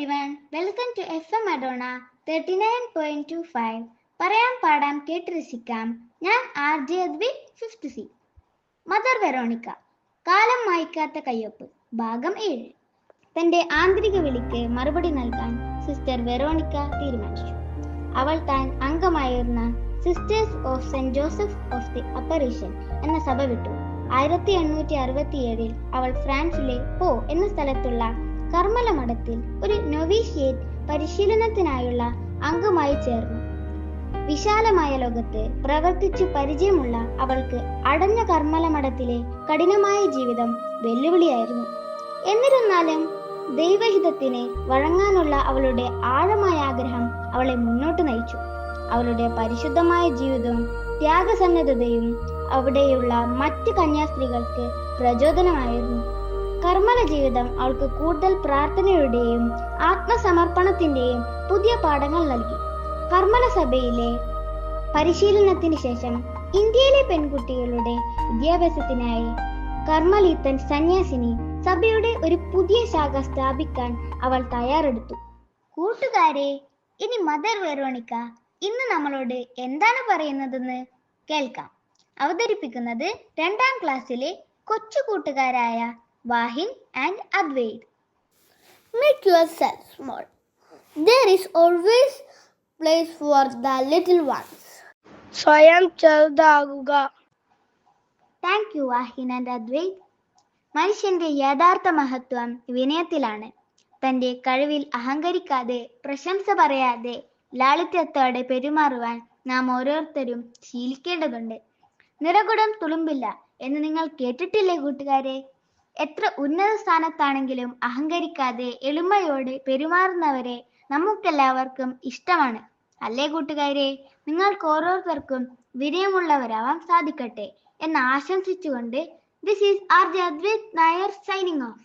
everyone, welcome to FM Madonna 39.25. പറയാം പാടാം കേട്ട് രസിക്കാം. ഞാൻ RJ Advaith 5th C. Mother Veronica, കാലം മായ്ക്കാത്ത കയ്യൊപ്പ്, ഭാഗം 7. തന്റെ ആന്തരിക വിളിക്ക് മറുപടി നൽകാൻ സിസ്റ്റർ വെറോണിക്ക തീരുമാനിച്ചു. അവൾ താൻ അംഗമായിരുന്ന sisters of saint Joseph of the apparition എന്ന സഭ വിട്ടു. 1867 അവൾ ഫ്രാൻസിലെ പോ എന്ന സ്ഥലത്തുള്ള കർമ്മല മഠത്തിൽ ഒരു നൊവീഷ്യേറ്റ് പരിശീലനത്തിനായുള്ള അംഗമായി ചേർന്നു. വിശാലമായ ലോകത്ത് പ്രവർത്തിച്ചു പരിചയമുള്ള അവൾക്ക് അടഞ്ഞ കർമ്മല മഠത്തിലെ കഠിനമായ ജീവിതം വെല്ലുവിളിയായിരുന്നു. എന്നിരുന്നാലും ദൈവഹിതത്തിന് വഴങ്ങാനുള്ള അവളുടെ ആഴമായ ആഗ്രഹം അവളെ മുന്നോട്ട് നയിച്ചു. അവളുടെ പരിശുദ്ധമായ ജീവിതവും ത്യാഗസന്നദ്ധതയും അവിടെയുള്ള മറ്റ് കന്യാസ്ത്രീകൾക്ക് പ്രചോദനമായിരുന്നു. കർമ്മല ജീവിതം അവൾക്ക് കൂടുതൽ പ്രാർത്ഥനയുടെയും ആത്മസമർപ്പണത്തിന്റെയും പുതിയ പാഠങ്ങൾ നൽകി. കർമ്മല സഭയിലെ പരിശീലനത്തിന് ശേഷം ഇന്ത്യയിലെ പെൺകുട്ടികളുടെ വിദ്യാഭ്യാസത്തിനായി കർമ്മലീത്തൻ സന്യാസിനി സഭയുടെ ഒരു പുതിയ ശാഖ സ്ഥാപിക്കാൻ അവൾ തയ്യാറെടുത്തു. കൂട്ടുകാരെ, ഇനി മദർ വെറോണിക്ക ഇന്ന് നമ്മളോട് എന്താണ് പറയുന്നതെന്ന് കേൾക്കാം. അവതരിപ്പിക്കുന്നത് 2ാം ക്ലാസ്സിലെ കൊച്ചു കൂട്ടുകാരായ Vahin and Advaith. Make yourself small. There is always place for the little ones. സ്വയം ചെറുതാകുക. Thank you Vahin and Advaith. മനുഷ്യന്റെ യഥാർത്ഥ മഹത്വം വിനയത്തിലാണ്. തന്റെ കഴിവിൽ അഹങ്കരിക്കാതെ, പ്രശംസ പറയാതെ, ലാളിത്യത്തോടെ പെരുമാറുവാൻ നാം ഓരോരുത്തരും ശീലിക്കേണ്ടതുണ്ട്. നിറകുടം തുളുമ്പില്ല എന്ന് നിങ്ങൾ കേട്ടിട്ടില്ലേ കൂട്ടുകാരെ? എത്ര ഉന്നത സ്ഥാനത്താണെങ്കിലും അഹങ്കരിക്കാതെ എളിമയോടെ പെരുമാറുന്നവരെ നമുക്കെല്ലാവർക്കും ഇഷ്ടമാണ്, അല്ലേ കൂട്ടുകാരെ? നിങ്ങൾക്ക് ഓരോരുത്തർക്കും വിനയമുള്ളവരാവാൻ സാധിക്കട്ടെ എന്ന് ആശംസിച്ചുകൊണ്ട് this is RJ Advaith Nair signing of.